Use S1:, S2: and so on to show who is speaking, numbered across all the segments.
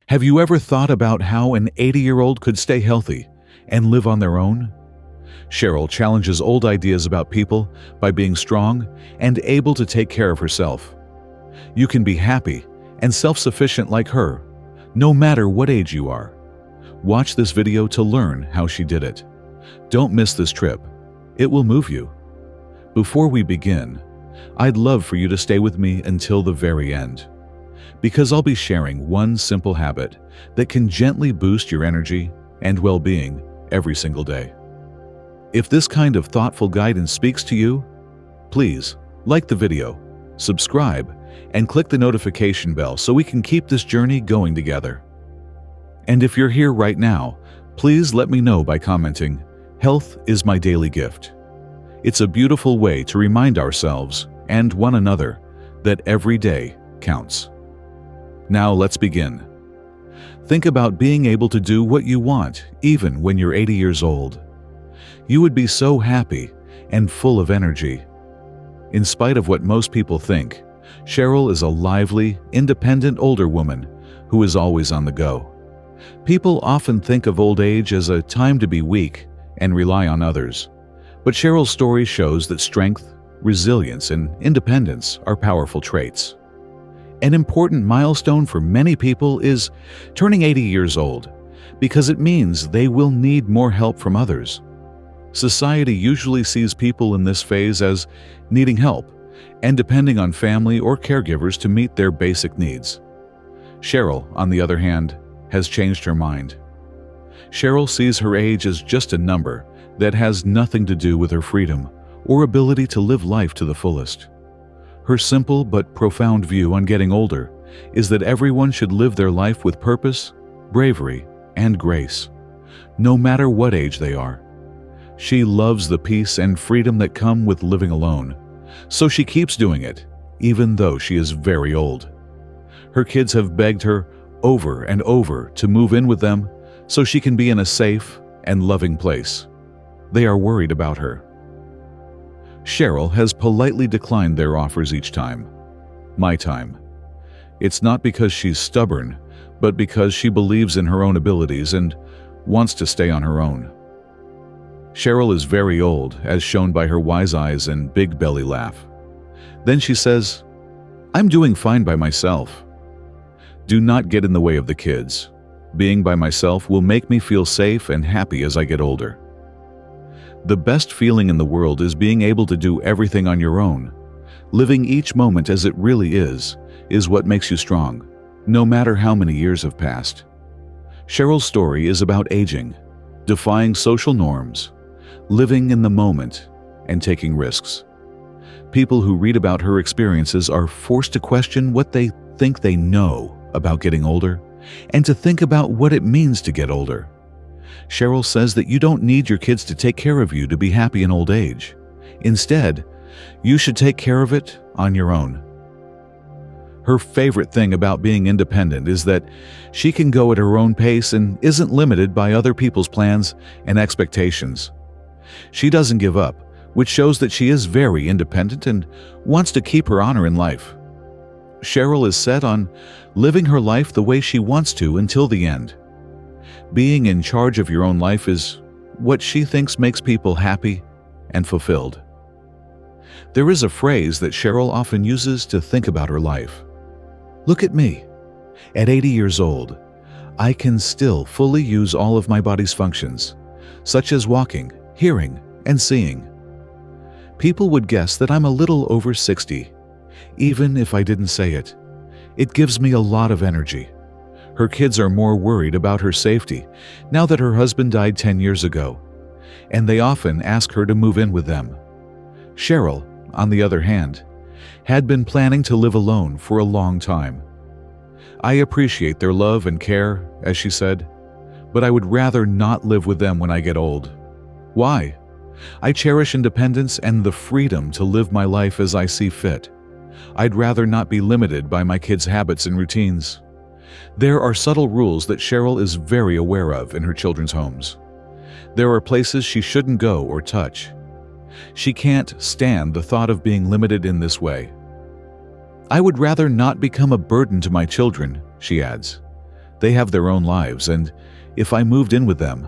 S1: Have you ever thought about how an 80-year-old could stay healthy and live on their own? Cheryl challenges old ideas about people by being strong and able to take care of herself. You can be happy and self-sufficient like her, no matter what age you are. Watch this video to learn how she did it. Don't miss this trip. It will move you. Before we begin, I'd love for you to stay with me until the very end, because I'll be sharing one simple habit that can gently boost your energy and well-being every single day. If this kind of thoughtful guidance speaks to you, please like the video, subscribe, and click the notification bell so we can keep this journey going together. And if you're here right now, please let me know by commenting, "Health is my daily gift." It's a beautiful way to remind ourselves and one another that every day counts. Now let's begin. Think about being able to do what you want even when you're 80 years old. You would be so happy and full of energy. In spite of what most people think, Cheryl is a lively, independent older woman who is always on the go. People often think of old age as a time to be weak and rely on others. But Cheryl's story shows that strength, resilience, and independence are powerful traits. An important milestone for many people is turning 80 years old, because it means they will need more help from others. Society usually sees people in this phase as needing help and depending on family or caregivers to meet their basic needs. Cheryl, on the other hand, has changed her mind. Cheryl sees her age as just a number that has nothing to do with her freedom or ability to live life to the fullest. Her simple but profound view on getting older is that everyone should live their life with purpose, bravery, and grace, no matter what age they are. She loves the peace and freedom that come with living alone, so she keeps doing it, even though she is very old. Her kids have begged her over and over to move in with them so she can be in a safe and loving place. They are worried about her. Cheryl has politely declined their offers each time. My time. It's not because she's stubborn, but because she believes in her own abilities and wants to stay on her own. Cheryl is very old, as shown by her wise eyes and big belly laugh. Then she says, "I'm doing fine by myself." Do not get in the way of the kids. Being by myself will make me feel safe and happy as I get older. The best feeling in the world is being able to do everything on your own. Living each moment as it really is what makes you strong, no matter how many years have passed. Cheryl's story is about aging, defying social norms, living in the moment, and taking risks. People who read about her experiences are forced to question what they think they know about getting older and to think about what it means to get older. Cheryl says that you don't need your kids to take care of you to be happy in old age. Instead, you should take care of it on your own. Her favorite thing about being independent is that she can go at her own pace and isn't limited by other people's plans and expectations. She doesn't give up, which shows that she is very independent and wants to keep her honor in life. Cheryl is set on living her life the way she wants to until the end. Being in charge of your own life is what she thinks makes people happy and fulfilled. There is a phrase that Cheryl often uses to think about her life. "Look at me. At 80 years old, I can still fully use all of my body's functions, such as walking, hearing, and seeing. People would guess that I'm a little over 60, even if I didn't say it. It gives me a lot of energy." Her kids are more worried about her safety now that her husband died 10 years ago, and they often ask her to move in with them. Cheryl, on the other hand, had been planning to live alone for a long time. "I appreciate their love and care," as she said, "but I would rather not live with them when I get old. Why? I cherish independence and the freedom to live my life as I see fit. I'd rather not be limited by my kids' habits and routines." There are subtle rules that Cheryl is very aware of in her children's homes. There are places she shouldn't go or touch. She can't stand the thought of being limited in this way. "I would rather not become a burden to my children," she adds. They have their own lives, and if I moved in with them,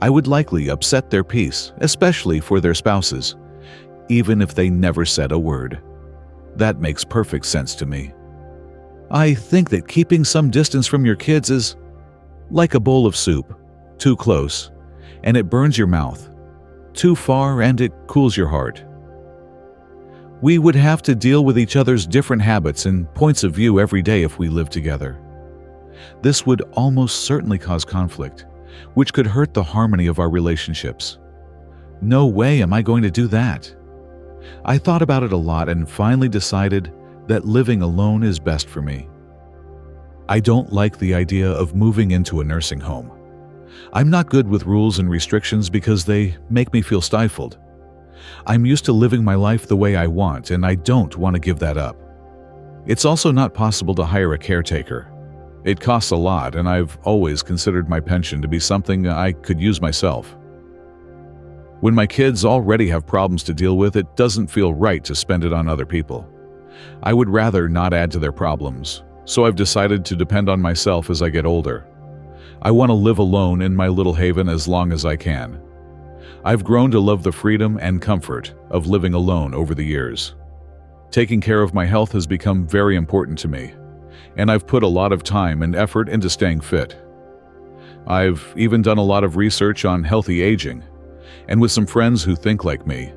S1: I would likely upset their peace, especially for their spouses, even if they never said a word. That makes perfect sense to me. I think that keeping some distance from your kids is like a bowl of soup. Too close, and it burns your mouth. Too far, and it cools your heart. We would have to deal with each other's different habits and points of view every day if we lived together. This would almost certainly cause conflict, which could hurt the harmony of our relationships. No way am I going to do that. I thought about it a lot and finally decided that living alone is best for me. I don't like the idea of moving into a nursing home. I'm not good with rules and restrictions because they make me feel stifled. I'm used to living my life the way I want, and I don't want to give that up. It's also not possible to hire a caretaker. It costs a lot, and I've always considered my pension to be something I could use myself. When my kids already have problems to deal with, it doesn't feel right to spend it on other people. I would rather not add to their problems, so I've decided to depend on myself as I get older. I want to live alone in my little haven as long as I can. I've grown to love the freedom and comfort of living alone over the years. Taking care of my health has become very important to me, and I've put a lot of time and effort into staying fit. I've even done a lot of research on healthy aging, and with some friends who think like me,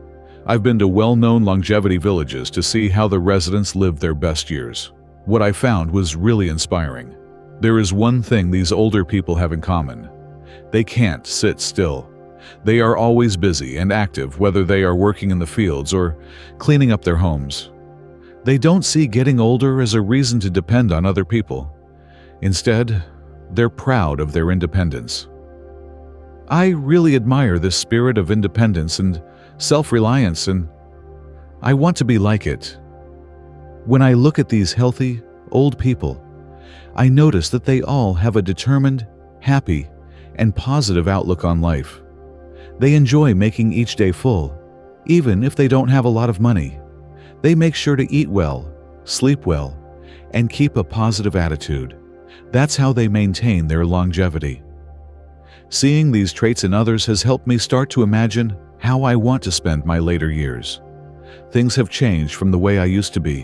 S1: I've been to well-known longevity villages to see how the residents live their best years. What I found was really inspiring. There is one thing these older people have in common. They can't sit still. They are always busy and active, whether they are working in the fields or cleaning up their homes. They don't see getting older as a reason to depend on other people. Instead, they're proud of their independence. I really admire this spirit of independence and self-reliance, and I want to be like it. When I look at these healthy, old people, I notice that they all have a determined, happy, and positive outlook on life. They enjoy making each day full, even if they don't have a lot of money. They make sure to eat well, sleep well, and keep a positive attitude. That's how they maintain their longevity. Seeing these traits in others has helped me start to imagine how I want to spend my later years. Things have changed from the way I used to be,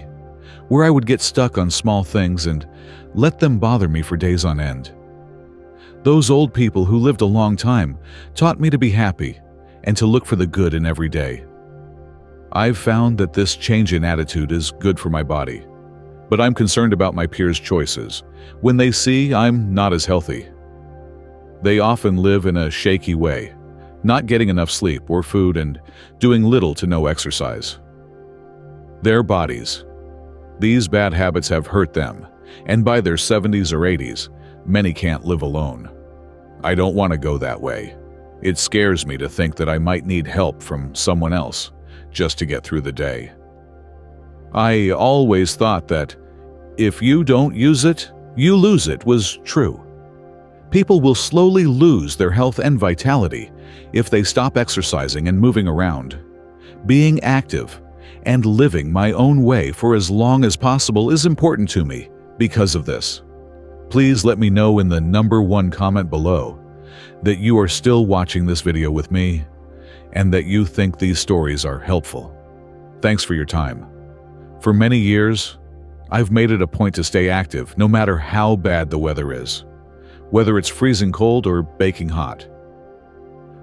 S1: where I would get stuck on small things and let them bother me for days on end. Those old people who lived a long time taught me to be happy and to look for the good in every day. I've found that this change in attitude is good for my body, but I'm concerned about my peers' choices when they see I'm not as healthy. They often live in a shaky way, not getting enough sleep or food and doing little to no exercise. Their bodies. These bad habits have hurt them, and by their 70s or 80s, many can't live alone. I don't want to go that way. It scares me to think that I might need help from someone else just to get through the day. I always thought that if you don't use it, you lose it was true. People will slowly lose their health and vitality if they stop exercising and moving around. Being active and living my own way for as long as possible is important to me because of this. Please let me know in the #1 comment below that you are still watching this video with me and that you think these stories are helpful. Thanks for your time. For many years, I've made it a point to stay active no matter how bad the weather is, whether it's freezing cold or baking hot.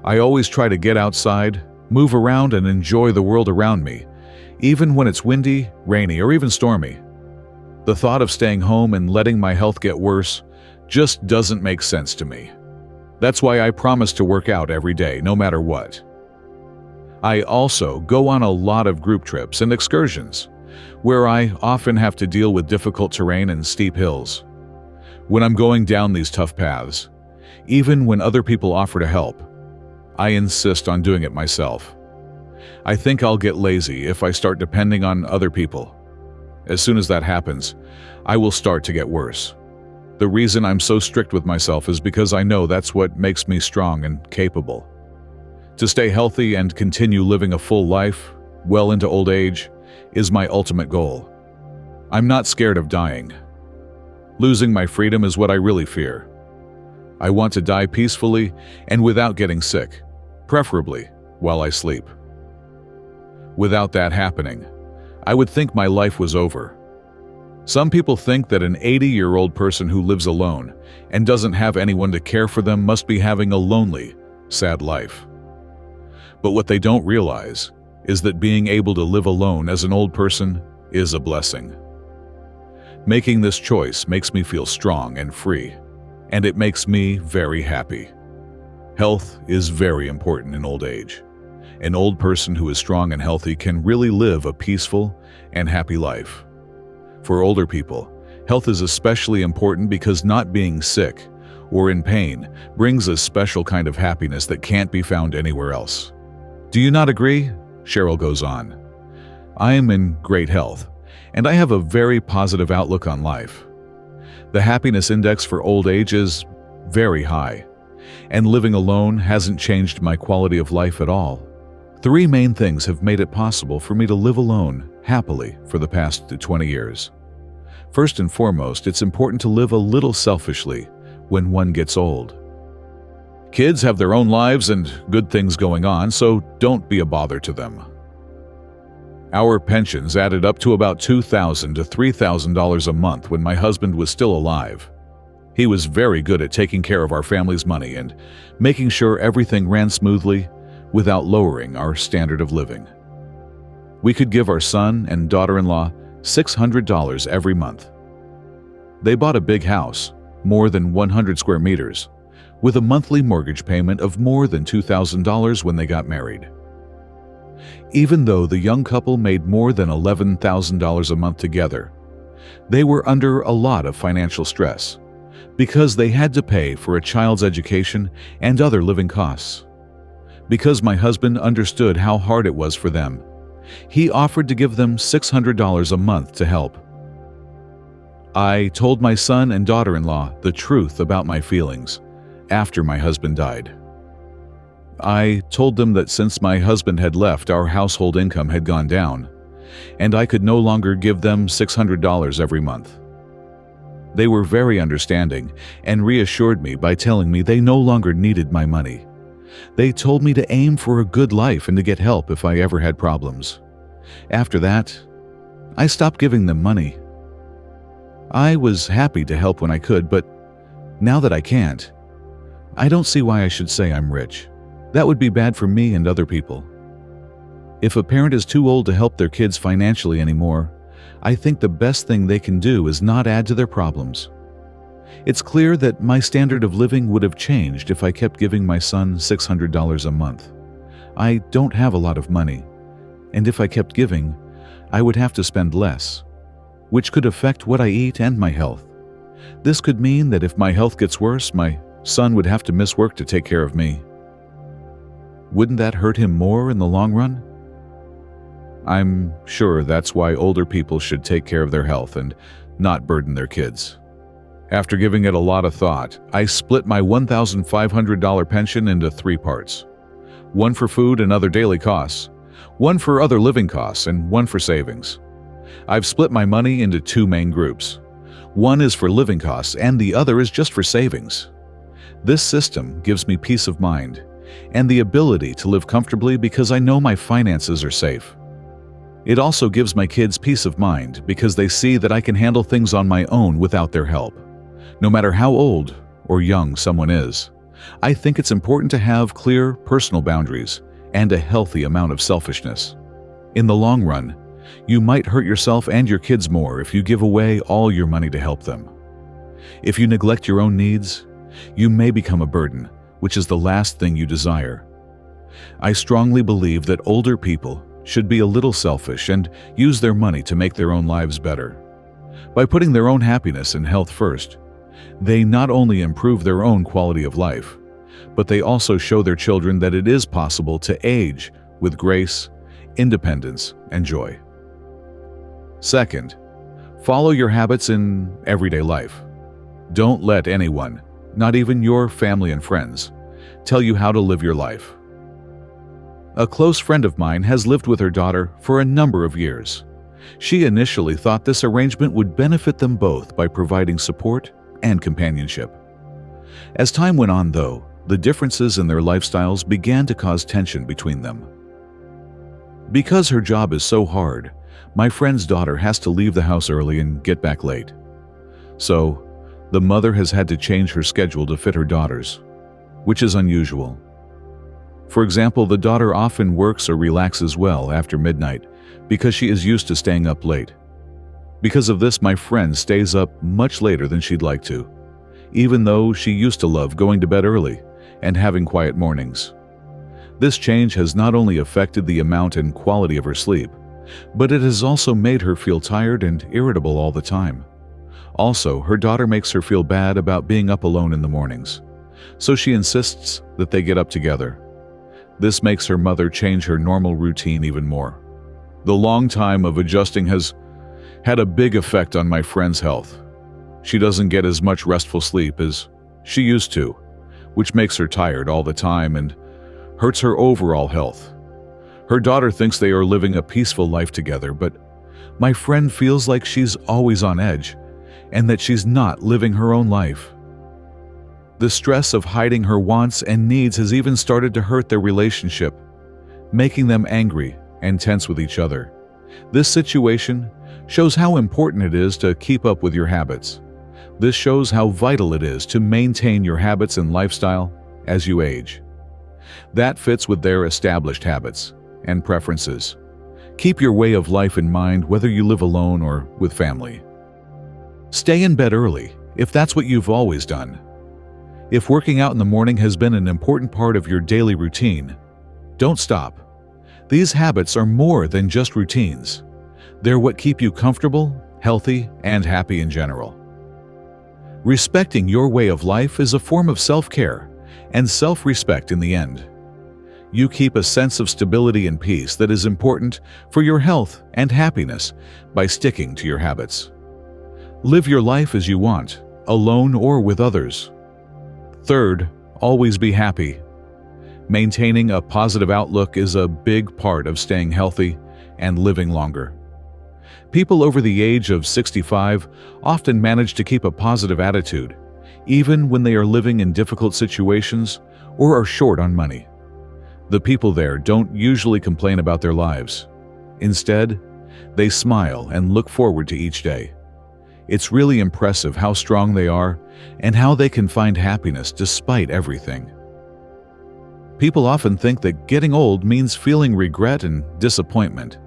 S1: I always try to get outside, move around, and enjoy the world around me, even when it's windy, rainy, or even stormy. The thought of staying home and letting my health get worse just doesn't make sense to me. That's why I promise to work out every day, no matter what. I also go on a lot of group trips and excursions, where I often have to deal with difficult terrain and steep hills. When I'm going down these tough paths, even when other people offer to help, I insist on doing it myself. I think I'll get lazy if I start depending on other people. As soon as that happens, I will start to get worse. The reason I'm so strict with myself is because I know that's what makes me strong and capable. To stay healthy and continue living a full life, well into old age, is my ultimate goal. I'm not scared of dying. Losing my freedom is what I really fear. I want to die peacefully and without getting sick, preferably while I sleep. Without that happening, I would think my life was over. Some people think that an 80-year-old person who lives alone and doesn't have anyone to care for them must be having a lonely, sad life. But what they don't realize is that being able to live alone as an old person is a blessing. Making this choice makes me feel strong and free, and it makes me very happy. Health is very important in old age. An old person who is strong and healthy can really live a peaceful and happy life. For older people, health is especially important because not being sick or in pain brings a special kind of happiness that can't be found anywhere else. Do you not agree? Cheryl goes on. I am in great health, and I have a very positive outlook on life. The happiness index for old age is very high, and living alone hasn't changed my quality of life at all. 3 main things have made it possible for me to live alone happily for the past 20 years. First and foremost, it's important to live a little selfishly when one gets old. Kids have their own lives and good things going on, so don't be a bother to them. Our pensions added up to about $2,000 to $3,000 a month when my husband was still alive. He was very good at taking care of our family's money and making sure everything ran smoothly without lowering our standard of living. We could give our son and daughter-in-law $600 every month. They bought a big house, more than 100 square meters, with a monthly mortgage payment of more than $2,000 when they got married. Even though the young couple made more than $11,000 a month together, they were under a lot of financial stress because they had to pay for a child's education and other living costs. Because my husband understood how hard it was for them, he offered to give them $600 a month to help. I told my son and daughter-in-law the truth about my feelings after my husband died. I told them that since my husband had left, our household income had gone down, and I could no longer give them $600 every month. They were very understanding and reassured me by telling me they no longer needed my money. They told me to aim for a good life and to get help if I ever had problems. After that, I stopped giving them money. I was happy to help when I could, but now that I can't, I don't see why I should say I'm rich. That would be bad for me and other people. If a parent is too old to help their kids financially anymore, I think the best thing they can do is not add to their problems. It's clear that my standard of living would have changed if I kept giving my son $600 a month. I don't have a lot of money, and if I kept giving, I would have to spend less, which could affect what I eat and my health. This could mean that if my health gets worse, my son would have to miss work to take care of me. Wouldn't that hurt him more in the long run? I'm sure that's why older people should take care of their health and not burden their kids. After giving it a lot of thought, I split my $1,500 pension into 3 parts. One for food and other daily costs, one for other living costs, and one for savings. I've split my money into 2 main groups. One is for living costs and the other is just for savings. This system gives me peace of mind and the ability to live comfortably because I know my finances are safe. It also gives my kids peace of mind because they see that I can handle things on my own without their help. No matter how old or young someone is, I think it's important to have clear personal boundaries and a healthy amount of selfishness. In the long run, you might hurt yourself and your kids more if you give away all your money to help them. If you neglect your own needs, you may become a burden, which is the last thing you desire. I strongly believe that older people should be a little selfish and use their money to make their own lives better. By putting their own happiness and health first, they not only improve their own quality of life, but they also show their children that it is possible to age with grace, independence, and joy. Second, follow your habits in everyday life. Don't let anyone, not even your family and friends, tell you how to live your life. A close friend of mine has lived with her daughter for a number of years. She initially thought this arrangement would benefit them both by providing support and companionship. As time went on, though, the differences in their lifestyles began to cause tension between them. Because her job is so hard, my friend's daughter has to leave the house early and get back late. So, the mother has had to change her schedule to fit her daughter's, which is unusual. For example, the daughter often works or relaxes well after midnight because she is used to staying up late. Because of this, my friend stays up much later than she'd like to, even though she used to love going to bed early and having quiet mornings. This change has not only affected the amount and quality of her sleep, but it has also made her feel tired and irritable all the time. Also, her daughter makes her feel bad about being up alone in the mornings, so she insists that they get up together. This makes her mother change her normal routine even more. The long time of adjusting has had a big effect on my friend's health. She doesn't get as much restful sleep as she used to, which makes her tired all the time and hurts her overall health. Her daughter thinks they are living a peaceful life together, but my friend feels like she's always on edge and that she's not living her own life. The stress of hiding her wants and needs has even started to hurt their relationship, making them angry and tense with each other. This situation shows how important it is to keep up with your habits. This shows how vital it is to maintain your habits and lifestyle as you age. That fits with their established habits and preferences. Keep your way of life in mind whether you live alone or with family. Stay in bed early if that's what you've always done. If working out in the morning has been an important part of your daily routine, don't stop. These habits are more than just routines. They're what keep you comfortable, healthy, and happy in general. Respecting your way of life is a form of self-care and self-respect in the end. You keep a sense of stability and peace that is important for your health and happiness by sticking to your habits. Live your life as you want, alone or with others. Third, always be happy. Maintaining a positive outlook is a big part of staying healthy and living longer. People over the age of 65 often manage to keep a positive attitude, even when they are living in difficult situations or are short on money. The people there don't usually complain about their lives. Instead, they smile and look forward to each day. It's really impressive how strong they are and how they can find happiness despite everything. People often think that getting old means feeling regret and disappointment.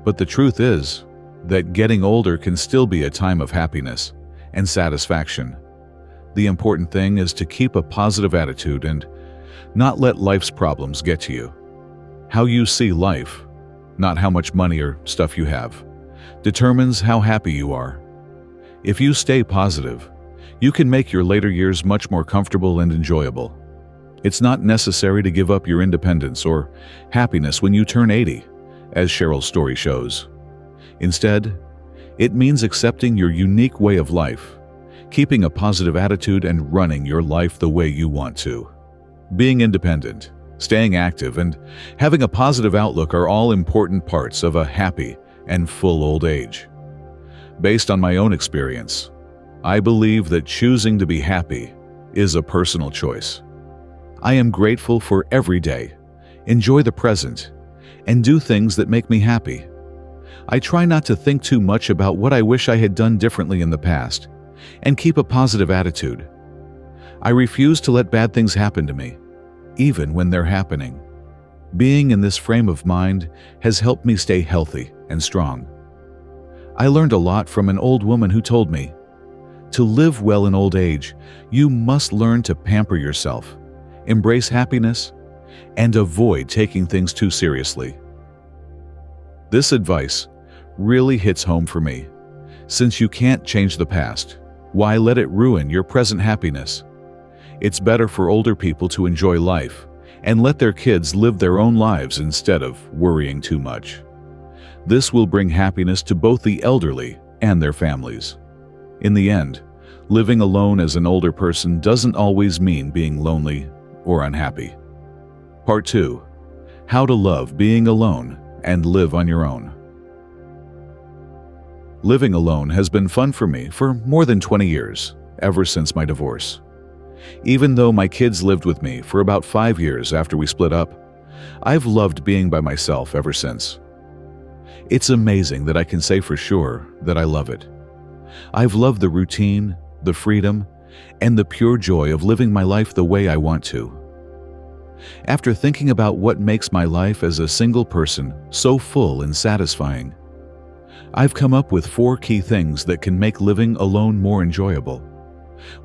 S1: But the truth is that getting older can still be a time of happiness and satisfaction. The important thing is to keep a positive attitude and not let life's problems get to you. How you see life, not how much money or stuff you have, determines how happy you are. If you stay positive, you can make your later years much more comfortable and enjoyable. It's not necessary to give up your independence or happiness when you turn 80, as Cheryl's story shows. Instead, it means accepting your unique way of life, keeping a positive attitude and running your life the way you want to. Being independent, staying active, and having a positive outlook are all important parts of a happy and full old age. Based on my own experience, I believe that choosing to be happy is a personal choice. I am grateful for every day, enjoy the present, and do things that make me happy. I try not to think too much about what I wish I had done differently in the past, and keep a positive attitude. I refuse to let bad things happen to me, even when they're happening. Being in this frame of mind has helped me stay healthy and strong. I learned a lot from an old woman who told me, to live well in old age, you must learn to pamper yourself, embrace happiness, and avoid taking things too seriously. This advice really hits home for me. Since you can't change the past, why let it ruin your present happiness? It's better for older people to enjoy life and let their kids live their own lives instead of worrying too much. This will bring happiness to both the elderly and their families. In the end, living alone as an older person doesn't always mean being lonely or unhappy. Part 2. How to love being alone and live on your own. Living alone has been fun for me for more than 20 years, ever since my divorce. Even though my kids lived with me for about 5 years after we split up, I've loved being by myself ever since. It's amazing that I can say for sure that I love it. I've loved the routine, the freedom, and the pure joy of living my life the way I want to. After thinking about what makes my life as a single person so full and satisfying, I've come up with 4 key things that can make living alone more enjoyable.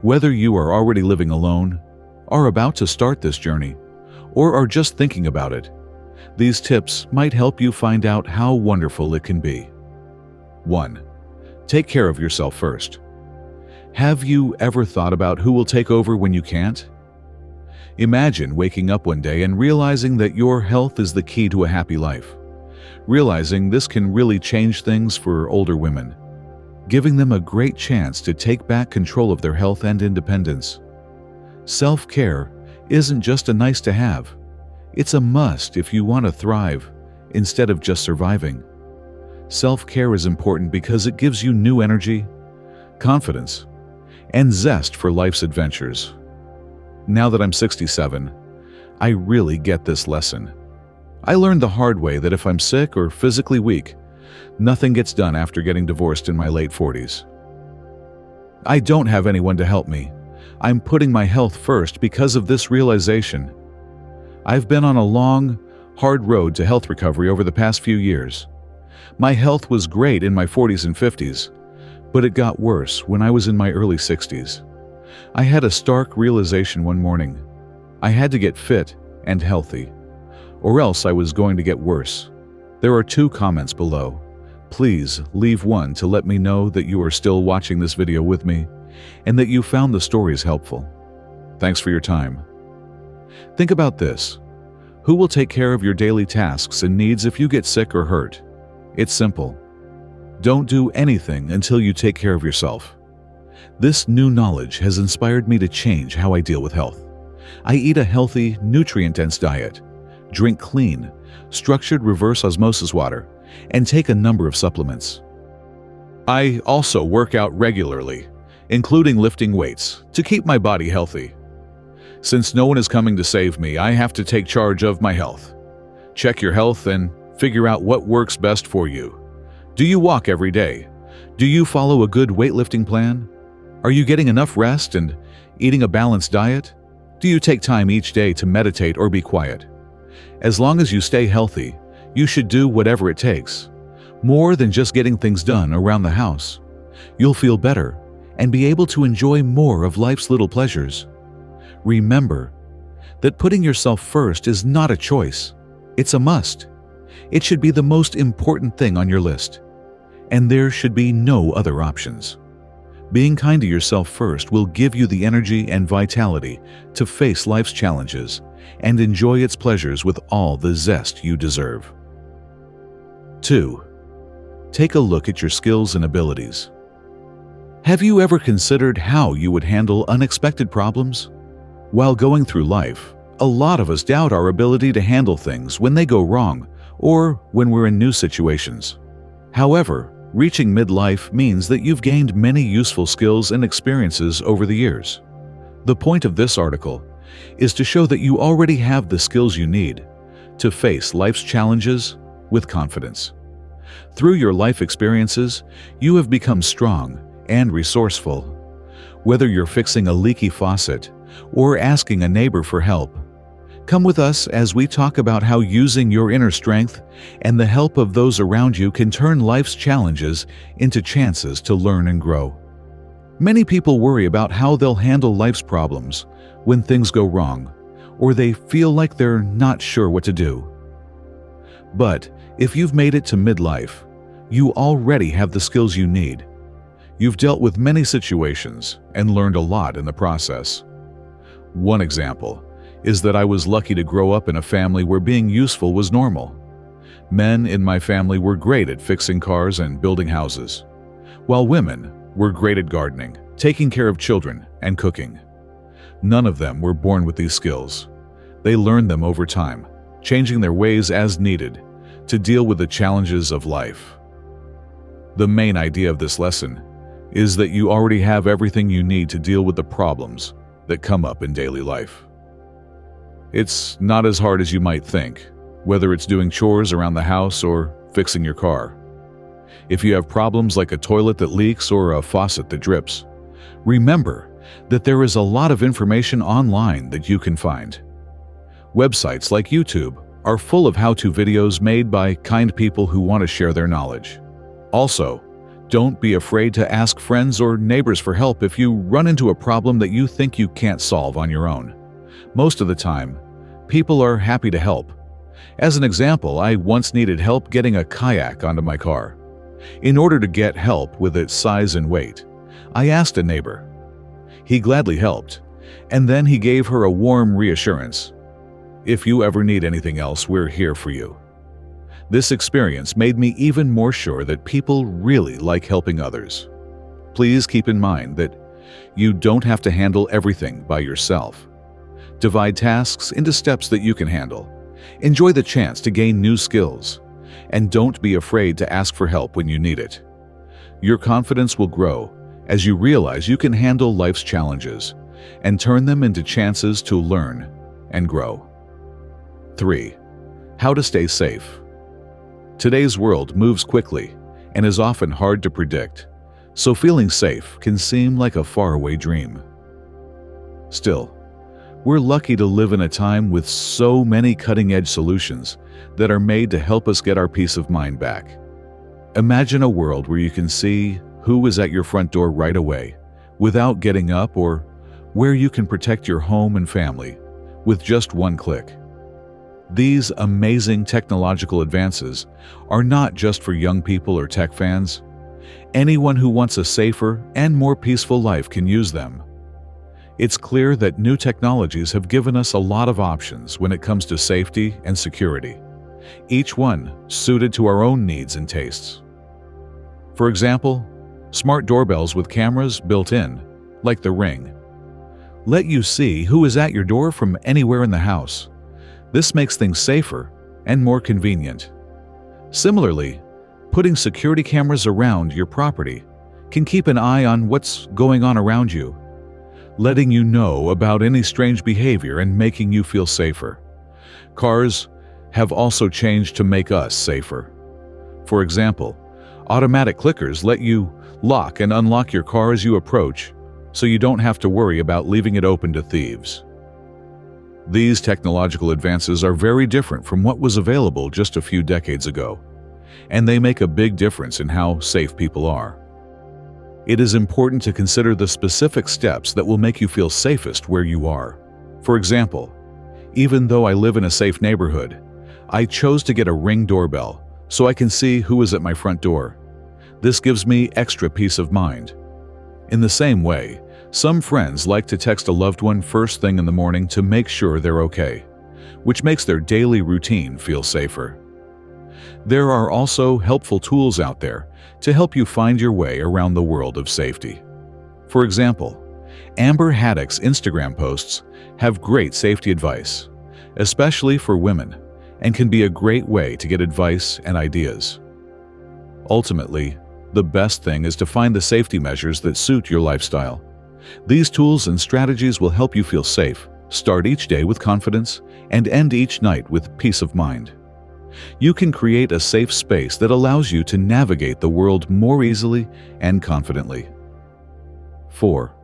S1: Whether you are already living alone, are about to start this journey, or are just thinking about it, these tips might help you find out how wonderful it can be. 1. Take care of yourself first. Have you ever thought about who will take over when you can't? Imagine waking up one day and realizing that your health is the key to a happy life. Realizing this can really change things for older women, giving them a great chance to take back control of their health and independence. Self-care isn't just a nice to have. It's a must if you want to thrive instead of just surviving. Self-care is important because it gives you new energy, confidence, and zest for life's adventures. Now that I'm 67, I really get this lesson. I learned the hard way that if I'm sick or physically weak, nothing gets done after getting divorced in my late 40s. I don't have anyone to help me. I'm putting my health first because of this realization. I've been on a long, hard road to health recovery over the past few years. My health was great in my 40s and 50s, but it got worse when I was in my early 60s. I had a stark realization one morning. I had to get fit and healthy, or else I was going to get worse. There are 2 comments below. Please leave one to let me know that you are still watching this video with me and that you found the stories helpful. Thanks for your time. Think about this. Who will take care of your daily tasks and needs if you get sick or hurt? It's simple. Don't do anything until you take care of yourself. This new knowledge has inspired me to change how I deal with health. I eat a healthy, nutrient-dense diet, drink clean, structured reverse osmosis water, and take a number of supplements. I also work out regularly, including lifting weights, to keep my body healthy. Since no one is coming to save me, I have to take charge of my health. Check your health and figure out what works best for you. Do you walk every day? Do you follow a good weightlifting plan? Are you getting enough rest and eating a balanced diet? Do you take time each day to meditate or be quiet? As long as you stay healthy, you should do whatever it takes. More than just getting things done around the house. You'll feel better and be able to enjoy more of life's little pleasures. Remember that putting yourself first is not a choice. It's a must. It should be the most important thing on your list, and there should be no other options. Being kind to yourself first will give you the energy and vitality to face life's challenges and enjoy its pleasures with all the zest you deserve. 2. Take a look at your skills and abilities. Have you ever considered how you would handle unexpected problems? While going through life, a lot of us doubt our ability to handle things when they go wrong or when we're in new situations. However, reaching midlife means that you've gained many useful skills and experiences over the years. The point of this article is to show that you already have the skills you need to face life's challenges with confidence. Through your life experiences, you have become strong and resourceful. Whether you're fixing a leaky faucet or asking a neighbor for help, come with us as we talk about how using your inner strength and the help of those around you can turn life's challenges into chances to learn and grow. Many people worry about how they'll handle life's problems when things go wrong, or they feel like they're not sure what to do. But if you've made it to midlife, you already have the skills you need. You've dealt with many situations and learned a lot in the process. One example is that I was lucky to grow up in a family where being useful was normal. Men in my family were great at fixing cars and building houses, while women were great at gardening, taking care of children, and cooking. None of them were born with these skills. They learned them over time, changing their ways as needed to deal with the challenges of life. The main idea of this lesson is that you already have everything you need to deal with the problems that come up in daily life. It's not as hard as you might think, whether it's doing chores around the house or fixing your car. If you have problems like a toilet that leaks or a faucet that drips, remember that there is a lot of information online that you can find. Websites like YouTube are full of how-to videos made by kind people who want to share their knowledge. Also, don't be afraid to ask friends or neighbors for help if you run into a problem that you think you can't solve on your own. Most of the time, people are happy to help. As an example, I once needed help getting a kayak onto my car. In order to get help with its size and weight, I asked a neighbor. He gladly helped, and then he gave her a warm reassurance. "If you ever need anything else, we're here for you." This experience made me even more sure that people really like helping others. Please keep in mind that you don't have to handle everything by yourself. Divide tasks into steps that you can handle. Enjoy the chance to gain new skills, and don't be afraid to ask for help when you need it. Your confidence will grow as you realize you can handle life's challenges and turn them into chances to learn and grow. 3. How to stay safe. Today's world moves quickly and is often hard to predict, so feeling safe can seem like a faraway dream. Still, we're lucky to live in a time with so many cutting-edge solutions that are made to help us get our peace of mind back. Imagine a world where you can see who is at your front door right away, without getting up, or where you can protect your home and family with just one click. These amazing technological advances are not just for young people or tech fans. Anyone who wants a safer and more peaceful life can use them. It's clear that new technologies have given us a lot of options when it comes to safety and security, each one suited to our own needs and tastes. For example, smart doorbells with cameras built in, like the Ring, let you see who is at your door from anywhere in the house. This makes things safer and more convenient. Similarly, putting security cameras around your property can keep an eye on what's going on around you, letting you know about any strange behavior and making you feel safer. Cars have also changed to make us safer. For example, automatic clickers let you lock and unlock your car as you approach, so you don't have to worry about leaving it open to thieves. These technological advances are very different from what was available just a few decades ago, and they make a big difference in how safe people are. It is important to consider the specific steps that will make you feel safest where you are. For example, even though I live in a safe neighborhood, I chose to get a Ring doorbell so I can see who is at my front door. This gives me extra peace of mind. In the same way, some friends like to text a loved one first thing in the morning to make sure they're okay, which makes their daily routine feel safer. There are also helpful tools out there to help you find your way around the world of safety. For example, Amber Haddock's Instagram posts have great safety advice, especially for women, and can be a great way to get advice and ideas. Ultimately, the best thing is to find the safety measures that suit your lifestyle. These tools and strategies will help you feel safe, start each day with confidence, and end each night with peace of mind. You can create a safe space that allows you to navigate the world more easily and confidently. 4.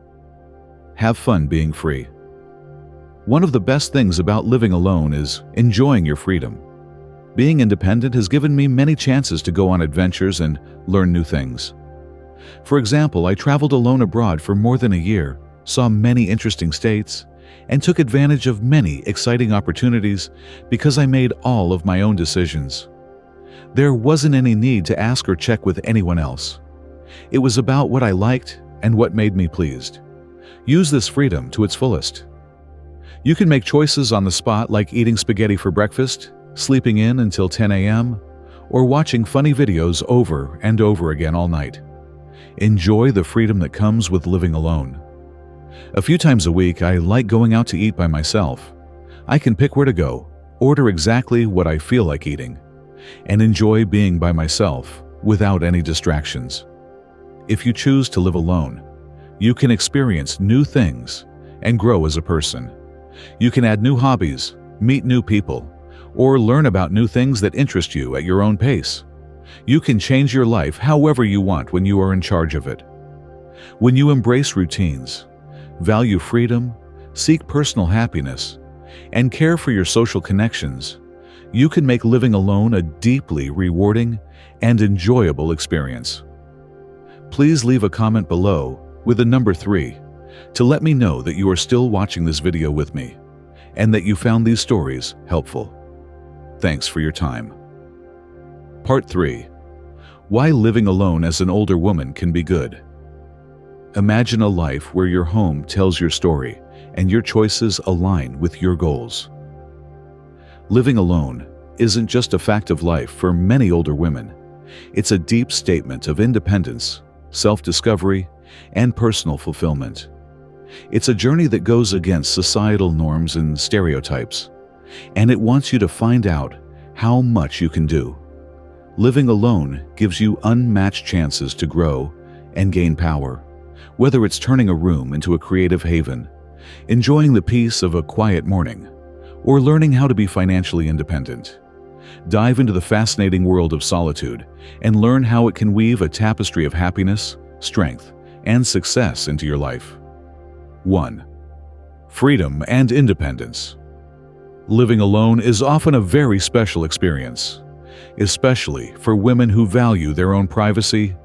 S1: Have fun being free. One of the best things about living alone is enjoying your freedom. Being independent has given me many chances to go on adventures and learn new things. For example, I traveled alone abroad for more than a year, saw many interesting states, and took advantage of many exciting opportunities because I made all of my own decisions. There wasn't any need to ask or check with anyone else. It was about what I liked and what made me pleased. Use this freedom to its fullest. You can make choices on the spot, like eating spaghetti for breakfast, sleeping in until 10 a.m., or watching funny videos over and over again all night. Enjoy the freedom that comes with living alone. A few times a week, I like going out to eat by myself. I can pick where to go, order exactly what I feel like eating, and enjoy being by myself without any distractions. If you choose to live alone, you can experience new things and grow as a person. You can add new hobbies, meet new people, or learn about new things that interest you at your own pace. You can change your life however you want when you are in charge of it. When you embrace routines, value freedom, seek personal happiness, and care for your social connections, you can make living alone a deeply rewarding and enjoyable experience. Please leave a comment below with the number 3 to let me know that you are still watching this video with me and that you found these stories helpful. Thanks for your time. Part 3. Why living alone as an older woman can be good. Imagine a life where your home tells your story and your choices align with your goals. Living alone isn't just a fact of life for many older women. It's a deep statement of independence, self-discovery, and personal fulfillment. It's a journey that goes against societal norms and stereotypes, and it wants you to find out how much you can do. Living alone gives you unmatched chances to grow and gain power, whether it's turning a room into a creative haven, enjoying the peace of a quiet morning, or learning how to be financially independent. Dive into the fascinating world of solitude and learn how it can weave a tapestry of happiness, strength, and success into your life. 1. Freedom and independence. Living alone is often a very special experience, especially for women who value their own privacy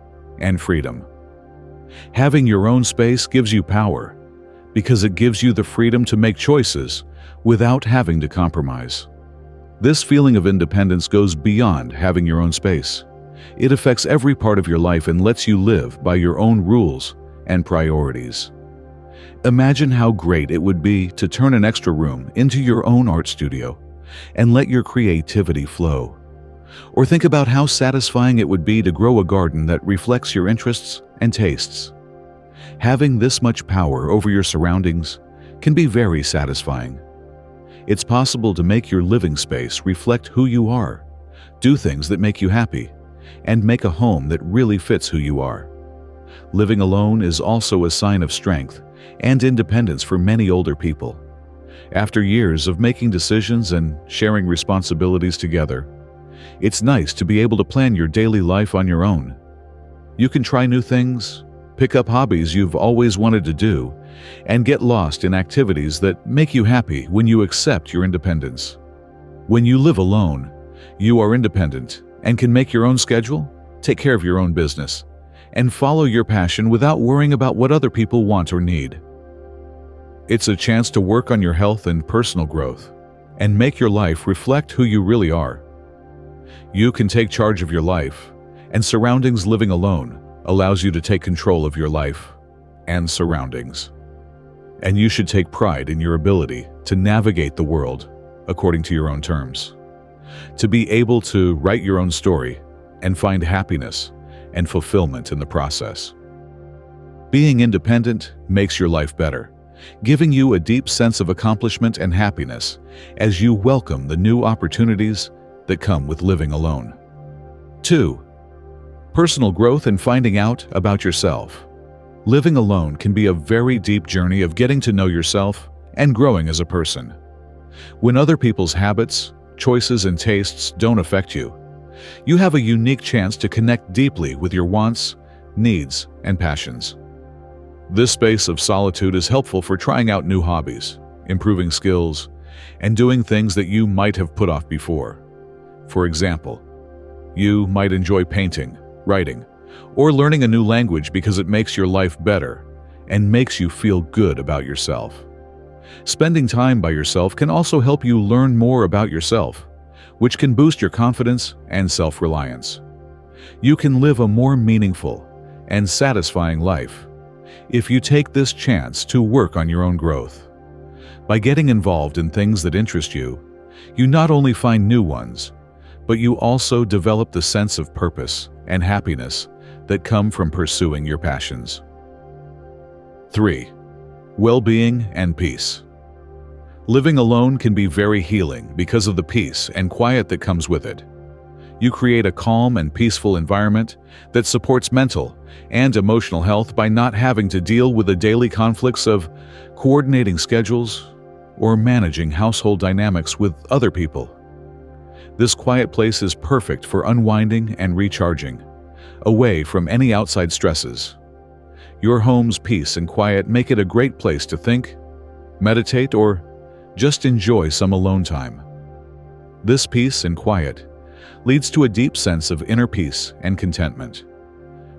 S1: and freedom. Having your own space gives you power because it gives you the freedom to make choices without having to compromise. This feeling of independence goes beyond having your own space. It affects every part of your life and lets you live by your own rules and priorities. Imagine how great it would be to turn an extra room into your own art studio and let your creativity flow. Or think about how satisfying it would be to grow a garden that reflects your interests and tastes. Having this much power over your surroundings can be very satisfying. It's possible to make your living space reflect who you are, do things that make you happy, and make a home that really fits who you are. Living alone is also a sign of strength and independence for many older people. After years of making decisions and sharing responsibilities together, it's nice to be able to plan your daily life on your own. You can try new things, pick up hobbies you've always wanted to do, and get lost in activities that make you happy when you accept your independence. When you live alone, you are independent and can make your own schedule, take care of your own business, and follow your passion without worrying about what other people want or need. It's a chance to work on your health and personal growth and make your life reflect who you really are. You can take charge of your life, and surroundings. Living alone allows you to take control of your life and surroundings. And you should take pride in your ability to navigate the world according to your own terms, to be able to write your own story and find happiness and fulfillment in the process. Being independent makes your life better, giving you a deep sense of accomplishment and happiness as you welcome the new opportunities that come with living alone. 2. Personal growth and finding out about yourself. Living alone can be a very deep journey of getting to know yourself and growing as a person. When other people's habits, choices, and tastes don't affect you, you have a unique chance to connect deeply with your wants, needs, and passions. This space of solitude is helpful for trying out new hobbies, improving skills, and doing things that you might have put off before. For example, you might enjoy painting, writing, or learning a new language because it makes your life better and makes you feel good about yourself. Spending time by yourself can also help you learn more about yourself, which can boost your confidence and self-reliance. You can live a more meaningful and satisfying life if you take this chance to work on your own growth. By getting involved in things that interest you, you not only find new ones, but you also develop the sense of purpose and happiness that come from pursuing your passions. 3. Well-being and peace. Living alone can be very healing because of the peace and quiet that comes with it. You create a calm and peaceful environment that supports mental and emotional health by not having to deal with the daily conflicts of coordinating schedules or managing household dynamics with other people. This quiet place is perfect for unwinding and recharging, away from any outside stresses. Your home's peace and quiet make it a great place to think, meditate, or just enjoy some alone time. This peace and quiet leads to a deep sense of inner peace and contentment,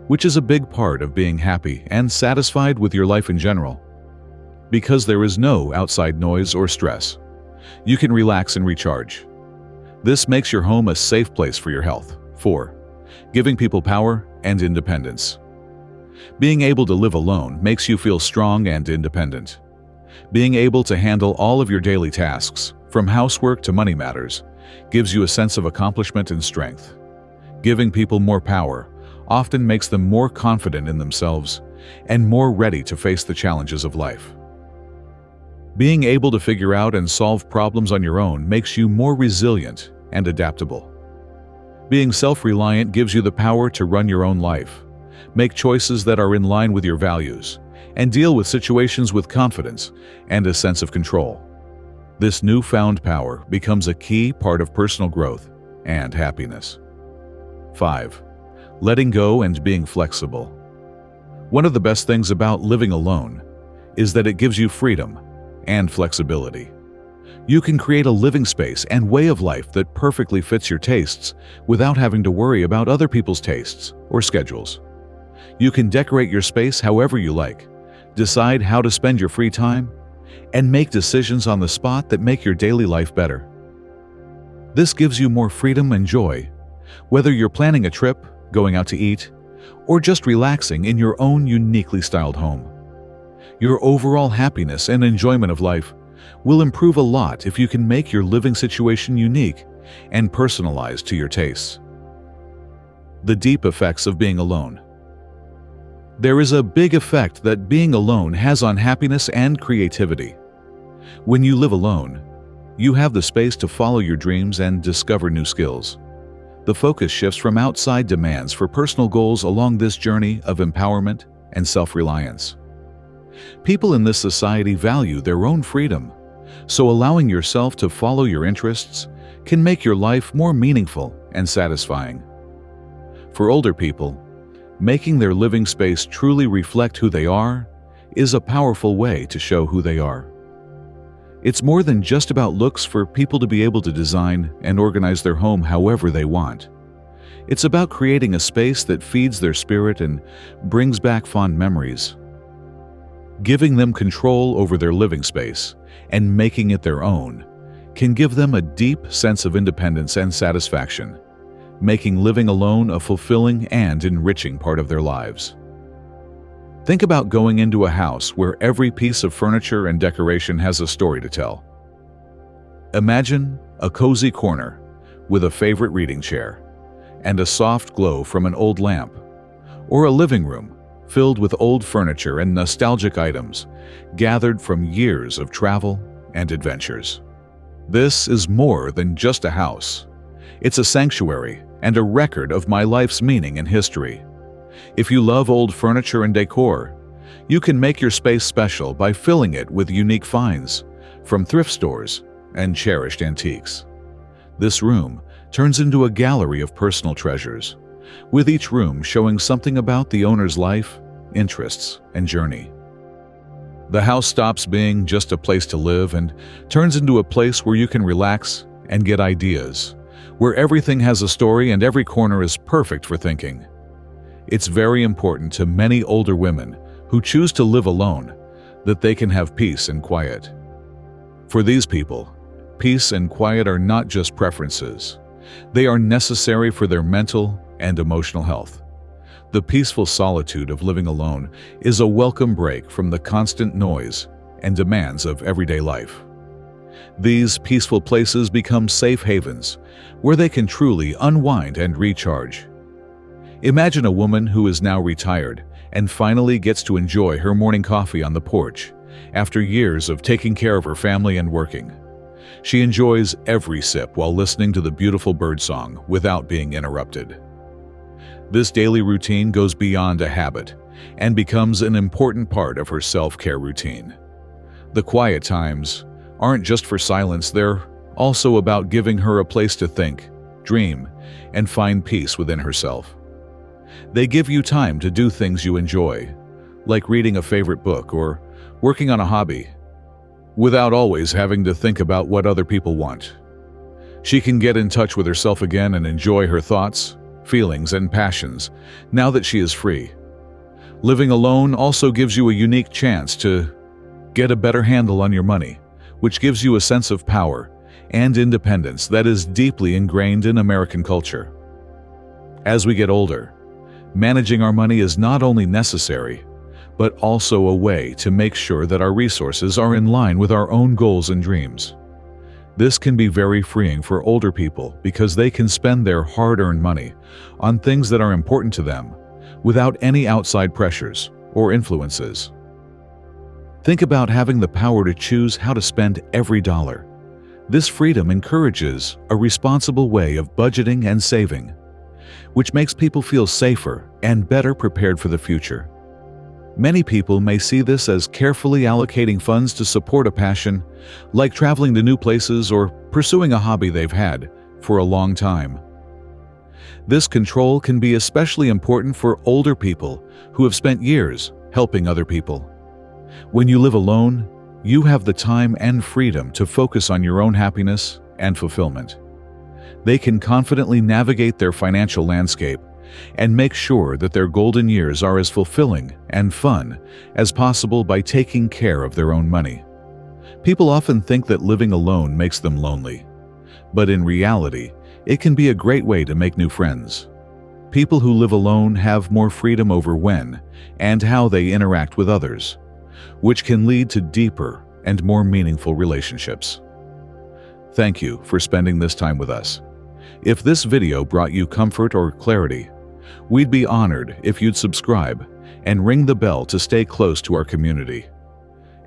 S1: which is a big part of being happy and satisfied with your life in general. Because there is no outside noise or stress, you can relax and recharge. This makes your home a safe place for your health. 4. Giving people power and independence. Being able to live alone makes you feel strong and independent. Being able to handle all of your daily tasks, from housework to money matters, gives you a sense of accomplishment and strength. Giving people more power often makes them more confident in themselves and more ready to face the challenges of life. Being able to figure out and solve problems on your own makes you more resilient and adaptable. Being self-reliant gives you the power to run your own life, make choices that are in line with your values, and deal with situations with confidence and a sense of control. This newfound power becomes a key part of personal growth and happiness. 5. Letting go and being flexible. One of the best things about living alone is that it gives you freedom and flexibility. You can create a living space and way of life that perfectly fits your tastes without having to worry about other people's tastes or schedules. You can decorate your space however you like, decide how to spend your free time, and make decisions on the spot that make your daily life better. This gives you more freedom and joy, whether you're planning a trip, going out to eat, or just relaxing in your own uniquely styled home. Your overall happiness and enjoyment of life will improve a lot if you can make your living situation unique and personalized to your tastes. The deep effects of being alone. There is a big effect that being alone has on happiness and creativity. When you live alone, you have the space to follow your dreams and discover new skills. The focus shifts from outside demands for personal goals along this journey of empowerment and self-reliance. People in this society value their own freedom, so allowing yourself to follow your interests can make your life more meaningful and satisfying. For older people, making their living space truly reflect who they are is a powerful way to show who they are. It's more than just about looks for people to be able to design and organize their home however they want. It's about creating a space that feeds their spirit and brings back fond memories. Giving them control over their living space and making it their own can give them a deep sense of independence and satisfaction, making living alone a fulfilling and enriching part of their lives. Think about going into a house where every piece of furniture and decoration has a story to tell. Imagine a cozy corner with a favorite reading chair and a soft glow from an old lamp, or a living room filled with old furniture and nostalgic items gathered from years of travel and adventures. This is more than just a house. It's a sanctuary and a record of my life's meaning and history. If you love old furniture and decor, you can make your space special by filling it with unique finds from thrift stores and cherished antiques. This room turns into a gallery of personal treasures, with each room showing something about the owner's life, interests, and journey. The house stops being just a place to live and turns into a place where you can relax and get ideas, where everything has a story and every corner is perfect for thinking. It's very important to many older women who choose to live alone that they can have peace and quiet. For these people, peace and quiet are not just preferences. They are necessary for their mental and emotional health. The peaceful solitude of living alone is a welcome break from the constant noise and demands of everyday life. These peaceful places become safe havens where they can truly unwind and recharge. Imagine a woman who is now retired and finally gets to enjoy her morning coffee on the porch after years of taking care of her family and working. She enjoys every sip while listening to the beautiful birdsong without being interrupted. This daily routine goes beyond a habit and becomes an important part of her self-care routine. The quiet times aren't just for silence, they're also about giving her a place to think, dream, and find peace within herself. They give you time to do things you enjoy, like reading a favorite book or working on a hobby, without always having to think about what other people want. She can get in touch with herself again and enjoy her thoughts, feelings, and passions now that she is free. Living alone also gives you a unique chance to get a better handle on your money, which gives you a sense of power and independence that is deeply ingrained in American culture. As we get older, managing our money is not only necessary, but also a way to make sure that our resources are in line with our own goals and dreams. This can be very freeing for older people because they can spend their hard-earned money on things that are important to them without any outside pressures or influences. Think about having the power to choose how to spend every dollar. This freedom encourages a responsible way of budgeting and saving, which makes people feel safer and better prepared for the future. Many people may see this as carefully allocating funds to support a passion, like traveling to new places or pursuing a hobby they've had for a long time. This control can be especially important for older people who have spent years helping other people. When you live alone, you have the time and freedom to focus on your own happiness and fulfillment. They can confidently navigate their financial landscape and make sure that their golden years are as fulfilling and fun as possible by taking care of their own money. People often think that living alone makes them lonely, but in reality, it can be a great way to make new friends. People who live alone have more freedom over when and how they interact with others, which can lead to deeper and more meaningful relationships. Thank you for spending this time with us. If this video brought you comfort or clarity, we'd be honored if you'd subscribe and ring the bell to stay close to our community.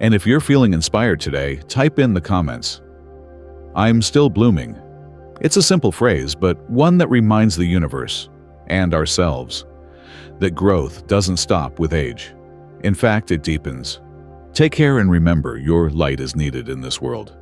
S1: And if you're feeling inspired today, type in the comments, "I'm still blooming." It's a simple phrase, but one that reminds the universe and ourselves that growth doesn't stop with age. In fact, it deepens. Take care and remember, your light is needed in this world.